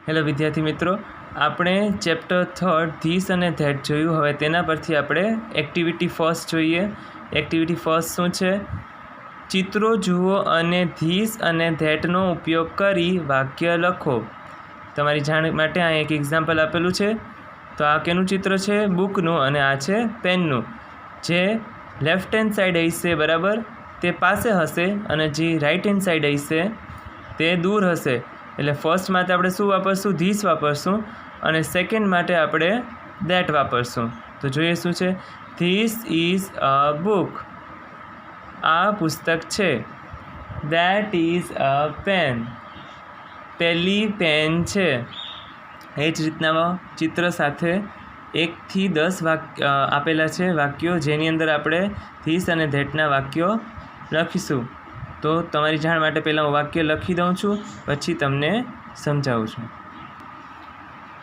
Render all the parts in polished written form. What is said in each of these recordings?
Hello વિદ્યાર્થી મિત્રો, આપણે ચેપ્ટર 3 ધીસ અને ધેટ જોયું. હવે તેના પરથી આપણે એક્ટિવિટી ફર્સ્ટ જોઈએ. એક્ટિવિટી ફર્સ્ટ શું છે? ચિત્રો જુઓ અને ધીસ અને ધેટનો ઉપયોગ કરી વાક્ય લખો. તમારી જાણ માટે આ એક એક્ઝામ્પલ આપેલું છે. તો આ કેનું ચિત્ર છે? બુકનું, અને આ છે પેનનું. જે લેફ્ટ હેન્ડ સાઈડ હશે બરાબર તે પાસે હશે, અને જે રાઈટ હેન્ડ સાઈડ હશે તે દૂર હશે. એટલે ફર્સ્ટ માટે આપણે શું વાપરશું? ધીસ વાપરશું, અને સેકન્ડ માટે આપણે ધેટ વાપરશું. તો જોઈએ શું છે. This is a book. આ પુસ્તક છે. That is a pen. પેલી પેન છે. એ જ રીતના ચિત્ર સાથે 1 થી 10 આપેલા છે વાક્યો, જેની અંદર આપણે ધીસ અને ધેટના વાક્યો લખીશું. તો તમારી જાણ માટે પહેલાં હું વાક્ય લખી દઉં છું, પછી તમને સમજાવું છું.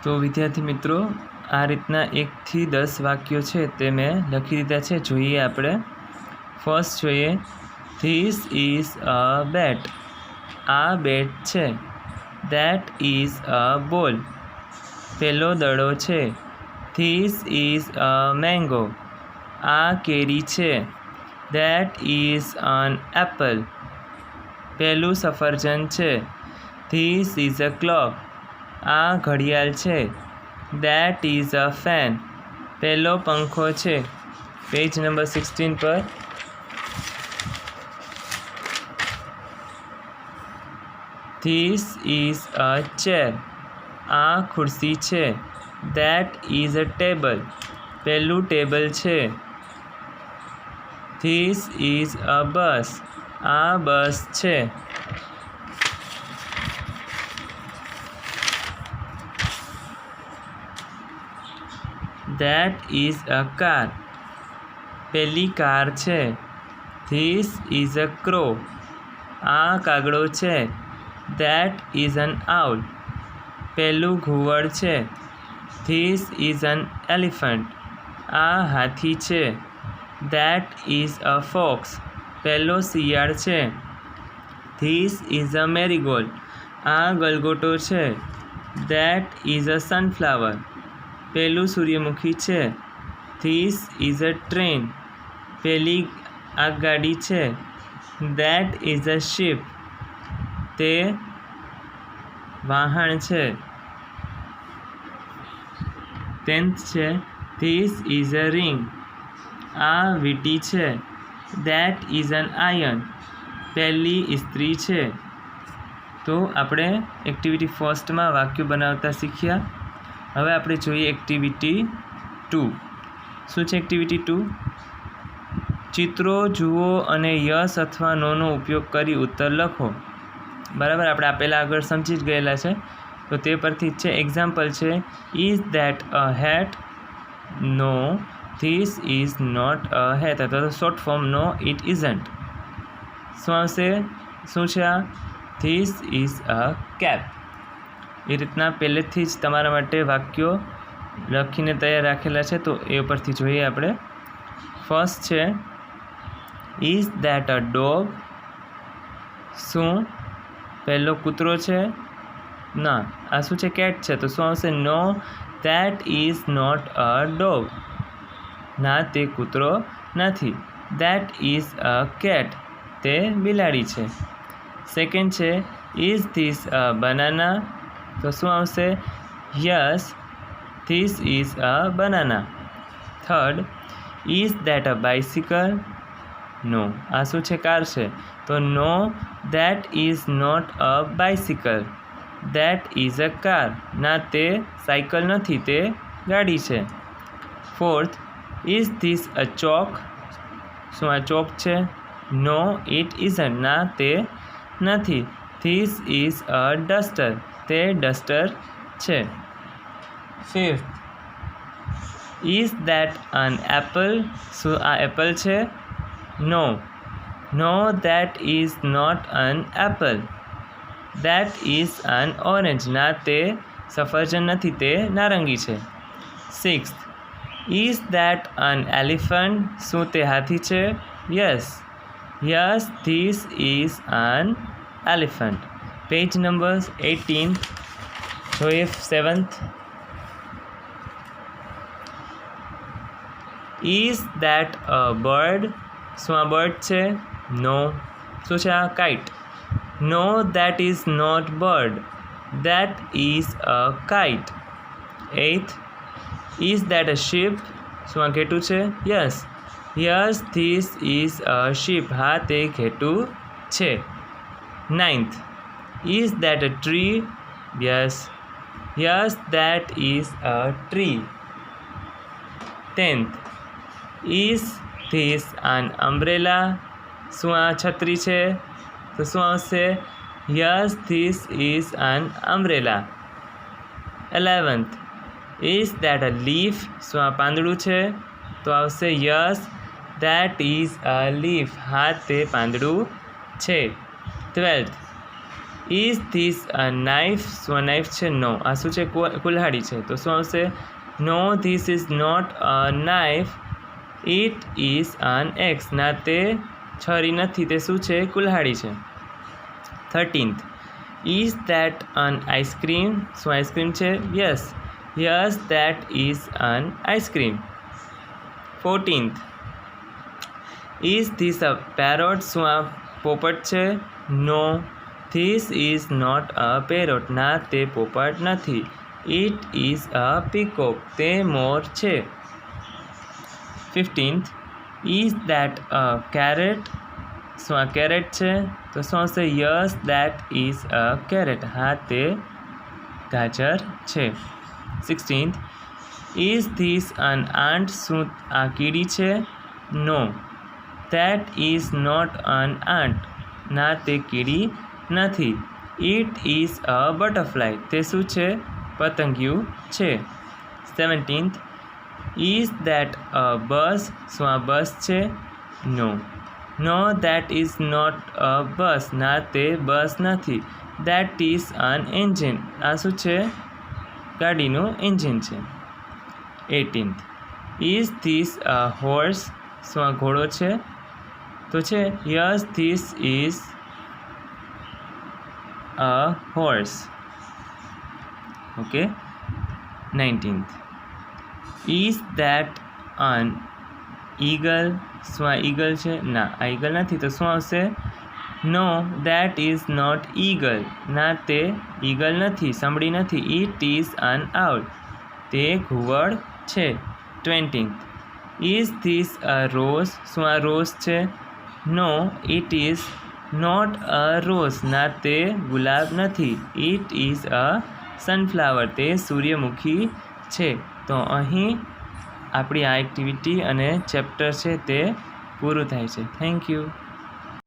તો વિદ્યાર્થી મિત્રો, આ રીતના 1 થી 10 વાક્યો છે તે મેં લખી દીધા છે. જોઈએ આપણે. ફર્સ્ટ જોઈએ. ધીસ ઇઝ અ બેટ. આ બેટ છે. ધેટ ઇઝ અ બોલ. પેલો દડો છે. This is a mango. આ કેરી છે. That is an apple. પહેલું સફરજન છે. This is a clock. આ ઘડિયાળ છે. That is a fan. પહેલો પંખો છે. પેજ નંબર 16 પર. This is a chair. આ ખુરશી છે. That is a table. પહેલું ટેબલ છે. ધીસ ઇઝ અ બસ. આ બસ છે. That is a car. પહેલી કાર છે. This is a crow. આ કાગડો છે. That is N owl. પહેલું ઘુવડ છે. This is an elephant. આ હાથી છે. That is a fox. પહેલો શિયાળ છે. This is a marigold. આ ગલગોટો છે. That is a sunflower. પહેલું સૂર્યમુખી છે. This is a train. પહેલી આગગાડી છે. That is a ship. તે વાહન છે. 10th છે. This is a ring. આ વીંટી છે. That is N iron. પહેલી ઇસ્ત્રી છે. તો આપણે એક્ટિવિટી ફર્સ્ટમાં વાક્યો બનાવતા શીખ્યા. હવે આપણે જોઈએ એક્ટિવિટી 2. શું છે એક્ટિવિટી 2? ચિત્રો જુઓ અને યસ અથવા નોનો ઉપયોગ કરી ઉત્તર લખો. બરાબર, આપણે આપેલા આગળ સમજી જ ગયેલા છે. તો તે પરથી જ છે. એક્ઝામ્પલ છે. Is that a hat? No, this is not a hat. અથવા તો short form no, it isn't. શું આવશે? શું છે આ? This is a cap. એ રીતના પહેલેથી જ તમારા માટે વાક્યો લખીને તૈયાર રાખેલા છે. તો એ ઉપરથી જોઈએ આપણે. ફર્સ્ટ છે. Is that a dog? શું પહેલો કૂતરો છે? ના, આ શું છે? કેટ છે. તો શું આવશે? No, that is not a dog. ના, તે કૂતરો નથી. That is a cat. તે બિલાડી છે. સેકન્ડ છે. Is this a banana? તો શું આવશે? Yes, this is a banana. Third. Is that a bicycle? No, આ શું છે? કાર છે. તો no, that is not a bicycle. That is a car. ના, તે સાયકલ નથી, તે ગાડી છે. Fourth. Is this a chalk? શું આ ચોક છે? No, it isn't. ના, તે નથી. This is a duster. તે ડસ્ટર છે. Fifth. Is that an apple? શું આ એપલ છે? No, no, that is not an apple. That is an orange. ના, તે સફરજન નથી, તે નારંગી છે. Sixth. Is that an elephant? શું તે હાથી છે? Yes, yes, this is an elephant. Page number 18. જોઈએ 7th. Is that a bird? શું આ બર્ડ છે? નો. શું છે આ? Kite. No, that is not bird, that is a kite. 8th. Is that a sheep? શું આ ઘેટું છે? Yes. Yes, this is a sheep. હા, તે ઘેટું છે. 9th. Is that a tree? Yes. Yes, that is a tree. 10th. Is this an umbrella? શું આ છત્રી છે? તો શું આવશે? Yes, this is an umbrella. 11th. Is that a leaf? શું આ પાંદડું છે? તો આવશે yes, that is a leaf. હા, તે પાંદડું છે. 12th. Is this a knife? શું આ નાઇફ છે? નો. આ શું છે? કુલ્હાડી છે. તો શું આવશે? No, this is not a knife, it is an axe. ના, તે છરી નથી, તે શું છે? કુલ્હાડી છે. 13th. Is that an ice cream? શું આઈસ્ક્રીમ છે? Yes. Yes, that is an ice cream. 14th. Is this a parrot? શું આ પોપટ છે? No, this is not a parrot. ના, તે પોપટ નથી, ઇટ ઇઝ અ પીકોક. તે મોર છે. 15th. Is that a carrot? શું આ કેરેટ છે? તો શું આવશે? Yes, that is a carrot. હા, તે ગાજર છે. 16th. Is this an ant? શું આ કીડી છે? No, that is not an ant. ના, તે કીડી નથી, ઇટ ઇઝ અ બટરફ્લાય. તે શું છે? પતંગિયું છે. 17th. ઇઝ દેટ અ બસ? શું આ બસ છે? No. No, that is not અ બસ. ના, તે બસ નથી, દેટ ઇઝ અન એન્જિન. આ શું છે? ગાડીનું એન્જિન છે. 18th. Is this a horse? શું આ ઘોડો છે? તો છે yes, this is a horse. Okay. 19th. Is that an eagle? શું આ ઈગલ છે? ના, આ ઈગલ નથી, તો શું આવશે? નો, દેટ ઇઝ નોટ ઈગલ. ના, તે ઈગલ નથી, સમડી નથી, ઇટ ઇઝ અન આઉલ. તે ઘુવડ છે. 20th. Is this a rose? શું આ રોઝ છે? No, it is not a rose. ના, તે ગુલાબ નથી, ઇટ ઇઝ અ સનફ્લાવર. તે સૂર્યમુખી છે. તો અહીં આપણી આ એક્ટિવિટી અને ચેપ્ટર છે તે પૂરું થાય છે. Thank you.